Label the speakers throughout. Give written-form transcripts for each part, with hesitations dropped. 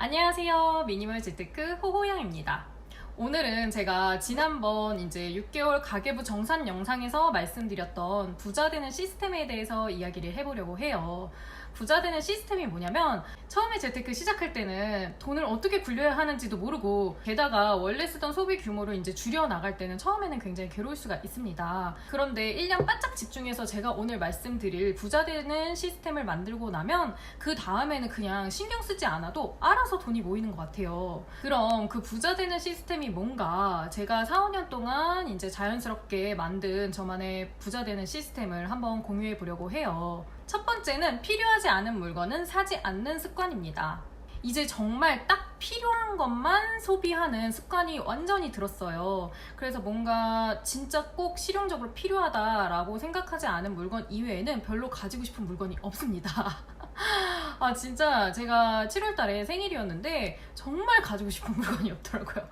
Speaker 1: 안녕하세요. 미니멀 재테크 호호양입니다. 오늘은 제가 지난번 이제 6개월 가계부 정산 영상에서 말씀드렸던 부자 되는 시스템에 대해서 이야기를 해보려고 해요. 부자 되는 시스템이 뭐냐면 처음에 재테크 시작할 때는 돈을 어떻게 굴려야 하는지도 모르고 게다가 원래 쓰던 소비 규모를 이제 줄여 나갈 때는 처음에는 굉장히 괴로울 수가 있습니다. 그런데 1년 바짝 집중해서 제가 오늘 말씀드릴 부자 되는 시스템을 만들고 나면 그 다음에는 그냥 신경 쓰지 않아도 알아서 돈이 모이는 것 같아요. 그럼 그 부자 되는 시스템이 뭔가 제가 4, 5년 동안 이제 자연스럽게 만든 저만의 부자 되는 시스템을 한번 공유해 보려고 해요. 첫 번째는 필요하지 않은 물건은 사지 않는 습관입니다. 이제 정말 딱 필요한 것만 소비하는 습관이 완전히 들었어요. 그래서 뭔가 진짜 꼭 실용적으로 필요하다라고 생각하지 않은 물건 이외에는 별로 가지고 싶은 물건이 없습니다. 아 진짜 제가 7월달에 생일이었는데 정말 가지고 싶은 물건이 없더라고요.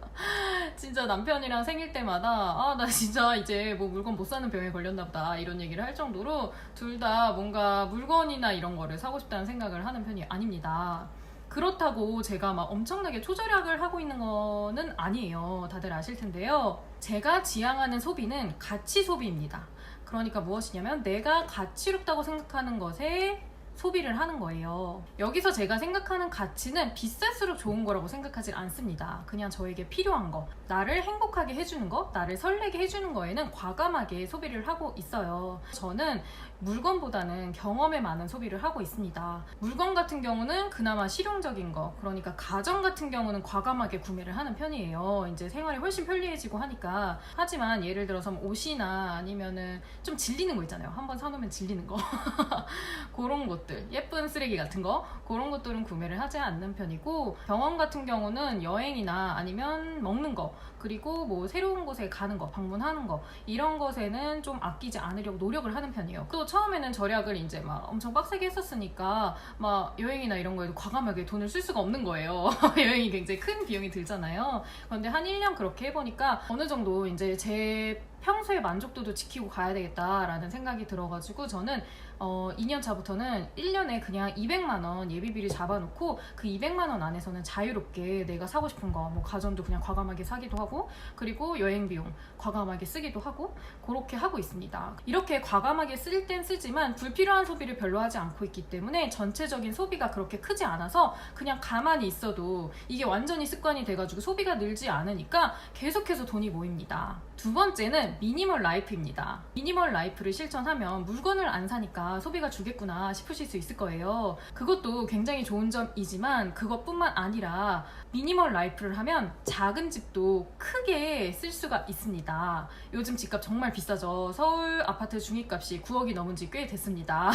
Speaker 1: 진짜 남편이랑 생일 때마다 나 진짜 이제 뭐 물건 못 사는 병에 걸렸나 보다 이런 얘기를 할 정도로 둘 다 뭔가 물건이나 이런 거를 사고 싶다는 생각을 하는 편이 아닙니다. 그렇다고 제가 막 엄청나게 초절약을 하고 있는 거는 아니에요. 다들 아실 텐데요. 제가 지향하는 소비는 가치 소비입니다. 그러니까 무엇이냐면 내가 가치롭다고 생각하는 것에 소비를 하는 거예요. 여기서 제가 생각하는 가치는 비쌀수록 좋은 거라고 생각하지 않습니다. 그냥 저에게 필요한 거, 나를 행복하게 해주는 거, 나를 설레게 해주는 거에는 과감하게 소비를 하고 있어요. 저는 물건보다는 경험에 많은 소비를 하고 있습니다. 물건 같은 경우는 그나마 실용적인 거, 그러니까 가전 같은 경우는 과감하게 구매를 하는 편이에요. 이제 생활이 훨씬 편리해지고 하니까. 하지만 예를 들어서 옷이나 아니면은 좀 질리는 거 있잖아요. 한번 사놓으면 질리는 거. 그런 것들, 예쁜 쓰레기 같은 거, 그런 것들은 구매를 하지 않는 편이고, 경험 같은 경우는 여행이나 아니면 먹는 거, 그리고 뭐 새로운 곳에 가는 거, 방문하는 거, 이런 것에는 좀 아끼지 않으려고 노력을 하는 편이에요. 또 처음에는 절약을 이제 막 엄청 빡세게 했었으니까 막 여행이나 이런 거에도 과감하게 돈을 쓸 수가 없는 거예요. 여행이 굉장히 큰 비용이 들잖아요. 그런데 한 1년 그렇게 해보니까 어느 정도 이제 제 평소의 만족도도 지키고 가야 되겠다라는 생각이 들어가지고 저는 2년 차부터는 1년에 그냥 200만 원 예비비를 잡아놓고 그 200만 원 안에서는 자유롭게 내가 사고 싶은 거, 뭐 가전도 그냥 과감하게 사기도 하고, 그리고 여행 비용 과감하게 쓰기도 하고, 그렇게 하고 있습니다. 이렇게 과감하게 쓸 땐 쓰지만 불필요한 소비를 별로 하지 않고 있기 때문에 전체적인 소비가 그렇게 크지 않아서 그냥 가만히 있어도 이게 완전히 습관이 돼가지고 소비가 늘지 않으니까 계속해서 돈이 모입니다. 두 번째는 미니멀 라이프입니다. 미니멀 라이프를 실천하면 물건을 안 사니까 소비가 줄겠구나 싶으실 수 있을 거예요. 그것도 굉장히 좋은 점이지만 그것뿐만 아니라 미니멀 라이프를 하면 작은 집도 크게 쓸 수가 있습니다. 요즘 집값 정말 비싸죠. 서울 아파트 중위값이 9억이 넘은 지 꽤 됐습니다.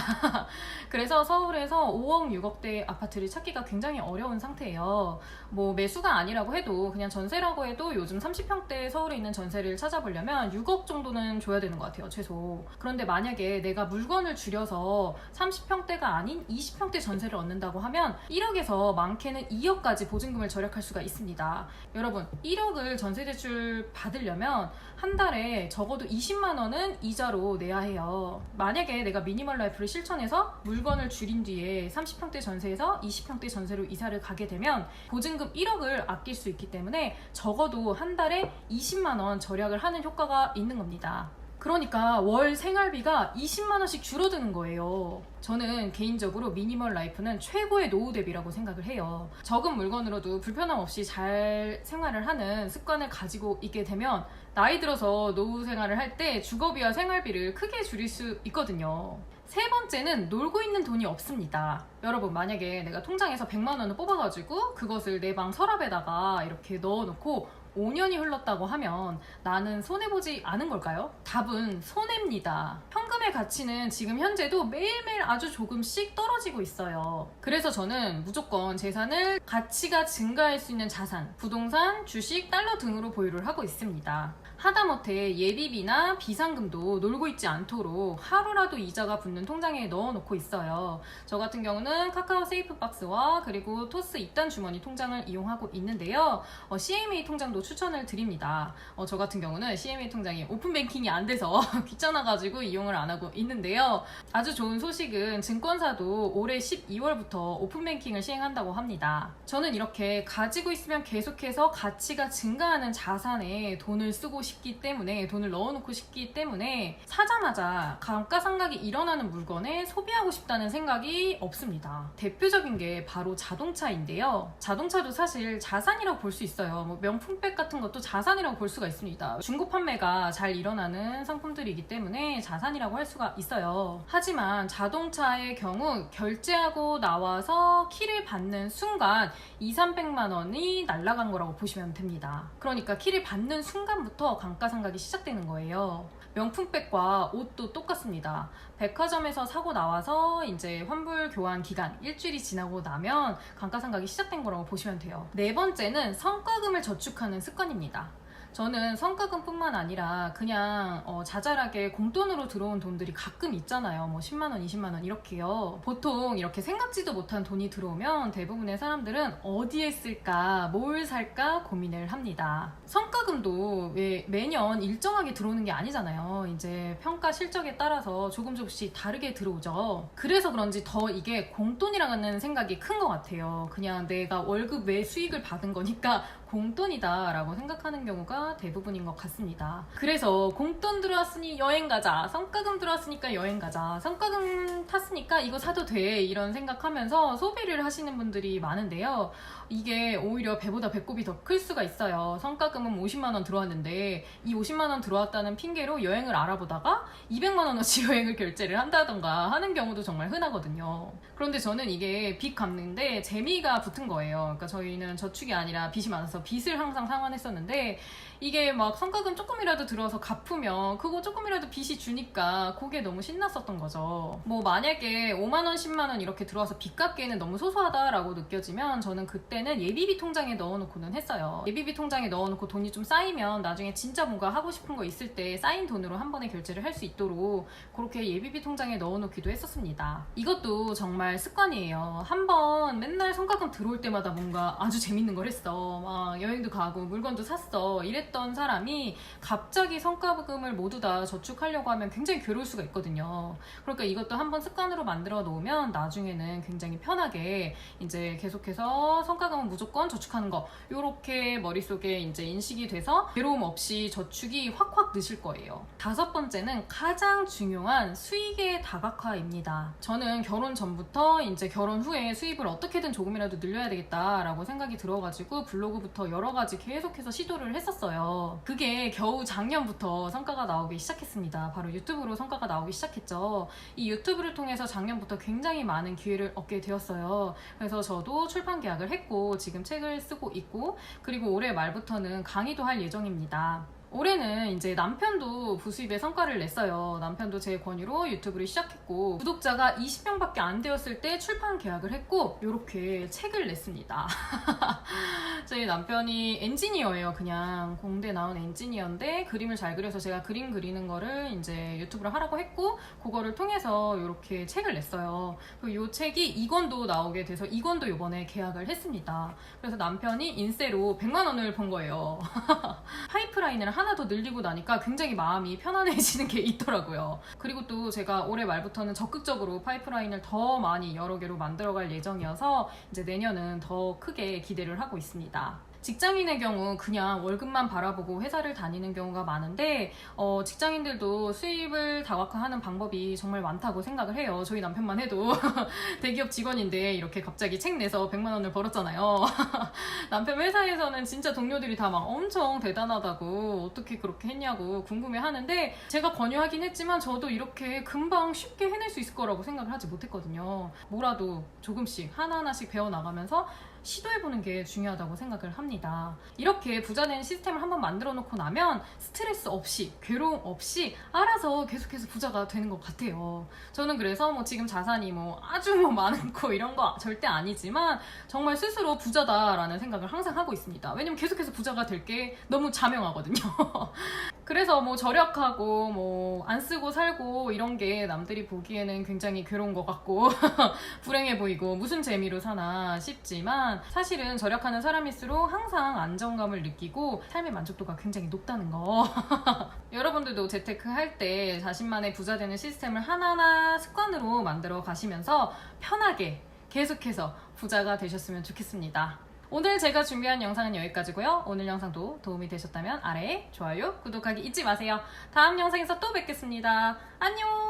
Speaker 1: 그래서 서울에서 5억, 6억대 아파트를 찾기가 굉장히 어려운 상태예요. 뭐 매수가 아니라고 해도 그냥 전세라고 해도 요즘 30평대 서울에 있는 전세를 찾아보려면 6억 정도는 줘야 되는 것 같아요, 최소. 그런데 만약에 내가 물건을 줄여서 30평대가 아닌 20평대 전세를 얻는다고 하면 1억에서 많게는 2억까지 보증금을 절약할 수가 있습니다. 여러분, 1억을 전세대출 받으려면 한 달에 적어도 20만 원은 이자로 내야 해요. 만약에 내가 미니멀 라이프를 실천해서 물건을 줄인 뒤에 30평대 전세에서 20평대 전세로 이사를 가게 되면 보증금 1억을 아낄 수 있기 때문에 적어도 한 달에 20만 원 절약을 하는 효과가 있는 겁니다. 그러니까 월 생활비가 20만 원씩 줄어드는 거예요. 저는 개인적으로 미니멀 라이프는 최고의 노후 대비라고 생각을 해요. 적은 물건으로도 불편함 없이 잘 생활을 하는 습관을 가지고 있게 되면 나이 들어서 노후 생활을 할 때 주거비와 생활비를 크게 줄일 수 있거든요. 세 번째는 놀고 있는 돈이 없습니다. 여러분, 만약에 내가 통장에서 100만 원을 뽑아가지고 그것을 내 방 서랍에다가 이렇게 넣어놓고 5년이 흘렀다고 하면 나는 손해보지 않은 걸까요? 답은 손해입니다. 현금의 가치는 지금 현재도 매일매일 아주 조금씩 떨어지고 있어요. 그래서 저는 무조건 재산을 가치가 증가할 수 있는 자산, 부동산, 주식, 달러 등으로 보유를 하고 있습니다. 하다못해 예비비나 비상금도 놀고 있지 않도록 하루라도 이자가 붙는 통장에 넣어놓고 있어요. 저 같은 경우는 카카오 세이프박스와 그리고 토스 입단 주머니 통장을 이용하고 있는데요. CMA 통장도 추천을 드립니다. 저 같은 경우는 CMA 통장이 오픈뱅킹이 안 돼서 귀찮아가지고 이용을 안 하고 있는데요. 아주 좋은 소식은 증권사도 올해 12월부터 오픈뱅킹을 시행한다고 합니다. 저는 이렇게 가지고 있으면 계속해서 가치가 증가하는 자산에 돈을 쓰고 싶기 때문에, 돈을 넣어놓고 싶기 때문에 사자마자 감가상각이 일어나는 물건에 소비하고 싶다는 생각이 없습니다. 대표적인 게 바로 자동차인데요. 자동차도 사실 자산이라고 볼 수 있어요. 뭐 명품백 같은 것도 자산이라고 볼 수가 있습니다. 중고 판매가 잘 일어나는 상품들이기 때문에 자산이라고 할 수가 있어요. 하지만 자동차의 경우 결제하고 나와서 키를 받는 순간 200~300만 원이 날아간 거라고 보시면 됩니다. 그러니까 키를 받는 순간부터 감가상각이 시작되는 거예요. 명품백과 옷도 똑같습니다. 백화점에서 사고 나와서 이제 환불 교환 기간 일주일이 지나고 나면 감가상각이 시작된 거라고 보시면 돼요. 네 번째는 성과금을 저축하는 습관입니다. 저는 성과금뿐만 아니라 그냥 자잘하게 공돈으로 들어온 돈들이 가끔 있잖아요. 뭐 10만원, 20만원 이렇게요. 보통 이렇게 생각지도 못한 돈이 들어오면 대부분의 사람들은 어디에 쓸까, 뭘 살까 고민을 합니다. 성과금도 왜 매년 일정하게 들어오는 게 아니잖아요. 이제 평가 실적에 따라서 조금씩 다르게 들어오죠. 그래서 그런지 더 이게 공돈이라는 생각이 큰 것 같아요. 그냥 내가 월급 외 수익을 받은 거니까 공돈이다 라고 생각하는 경우가 대부분인 것 같습니다. 그래서 공돈 들어왔으니 여행 가자, 성과금 들어왔으니까 여행 가자, 성과금 탔으니까 이거 사도 돼, 이런 생각하면서 소비를 하시는 분들이 많은데요. 이게 오히려 배보다 배꼽이 더 클 수가 있어요. 성과금은 50만 원 들어왔는데 이 50만 원 들어왔다는 핑계로 여행을 알아보다가 200만 원어치 여행을 결제를 한다던가 하는 경우도 정말 흔하거든요. 그런데 저는 이게 빚 갚는데 재미가 붙은 거예요. 그러니까 저희는 저축이 아니라 빚이 많아서 빚을 항상 상환했었는데, 이게 막 성과금 조금이라도 들어서 갚으면 그거 조금이라도 빚이 주니까 그게 너무 신났었던 거죠. 뭐 만약에 5만원, 10만원 이렇게 들어와서 빚 갚기에는 너무 소소하다라고 느껴지면 저는 그때는 예비비 통장에 넣어놓고는 했어요. 예비비 통장에 넣어놓고 돈이 좀 쌓이면 나중에 진짜 뭔가 하고 싶은 거 있을 때 쌓인 돈으로 한 번에 결제를 할 수 있도록 그렇게 예비비 통장에 넣어놓기도 했었습니다. 이것도 정말 습관이에요. 한번 맨날 성과금 들어올 때마다 뭔가 아주 재밌는 걸 했어. 막 여행도 가고 물건도 샀어. 이랬던 사람이 갑자기 성과금을 모두 다 저축하려고 하면 굉장히 괴로울 수가 있거든요. 그러니까 이것도 한번 습관으로 만들어 놓으면 나중에는 굉장히 편하게 이제 계속해서 성과금은 무조건 저축하는 거, 요렇게 머릿속에 이제 인식이 돼서 괴로움 없이 저축이 확확 느실 거예요. 다섯 번째는 가장 중요한 수익의 다각화입니다. 저는 결혼 전부터 이제 결혼 후에 수입을 어떻게든 조금이라도 늘려야 되겠다라고 생각이 들어가지고 블로그부터 여러 가지 계속해서 시도를 했었어요. 그게 겨우 작년부터 성과가 나오기 시작했습니다. 바로 유튜브로 성과가 나오기 시작했죠. 이 유튜브를 통해서 작년부터 굉장히 많은 기회를 얻게 되었어요. 그래서 저도 출판 계약을 했고 지금 책을 쓰고 있고, 그리고 올해 말부터는 강의도 할 예정입니다. 올해는 이제 남편도 부수입에 성과를 냈어요. 남편도 제 권유로 유튜브를 시작했고, 구독자가 20명밖에 안 되었을 때 출판 계약을 했고 이렇게 책을 냈습니다. 저희 남편이 엔지니어예요. 그냥 공대 나온 엔지니어인데 그림을 잘 그려서 제가 그림 그리는 거를 이제 유튜브를 하라고 했고, 그거를 통해서 이렇게 책을 냈어요. 그리고 이 책이 2권도 나오게 돼서 2권도 이번에 계약을 했습니다. 그래서 남편이 인세로 100만 원을 번 거예요. 파이프라인을 하나 더 늘리고 나니까 굉장히 마음이 편안해지는 게 있더라고요. 그리고 또 제가 올해 말부터는 적극적으로 파이프라인을 더 많이 여러 개로 만들어갈 예정이어서 이제 내년은 더 크게 기대를 하고 있습니다. 직장인의 경우 그냥 월급만 바라보고 회사를 다니는 경우가 많은데 직장인들도 수입을 다각화하는 방법이 정말 많다고 생각을 해요. 저희 남편만 해도 대기업 직원인데 이렇게 갑자기 책 내서 100만 원을 벌었잖아요. 남편 회사에서는 진짜 동료들이 다 막 엄청 대단하다고 어떻게 그렇게 했냐고 궁금해 하는데, 제가 권유하긴 했지만 저도 이렇게 금방 쉽게 해낼 수 있을 거라고 생각을 하지 못했거든요. 뭐라도 조금씩 하나하나씩 배워나가면서 시도해보는 게 중요하다고 생각을 합니다. 이렇게 부자 되는 시스템을 한번 만들어 놓고 나면 스트레스 없이, 괴로움 없이 알아서 계속해서 부자가 되는 것 같아요. 저는 그래서 뭐 지금 자산이 아주 많고 이런 거 절대 아니지만 정말 스스로 부자다라는 생각을 항상 하고 있습니다. 왜냐면 계속해서 부자가 될 게 너무 자명하거든요. 그래서 절약하고 안 쓰고 살고 이런 게 남들이 보기에는 굉장히 괴로운 것 같고 불행해 보이고 무슨 재미로 사나 싶지만, 하지만 사실은 절약하는 사람일수록 항상 안정감을 느끼고 삶의 만족도가 굉장히 높다는 거. 여러분들도 재테크 할 때 자신만의 부자 되는 시스템을 하나하나 습관으로 만들어 가시면서 편하게 계속해서 부자가 되셨으면 좋겠습니다. 오늘 제가 준비한 영상은 여기까지고요. 오늘 영상도 도움이 되셨다면 아래에 좋아요, 구독하기 잊지 마세요. 다음 영상에서 또 뵙겠습니다. 안녕!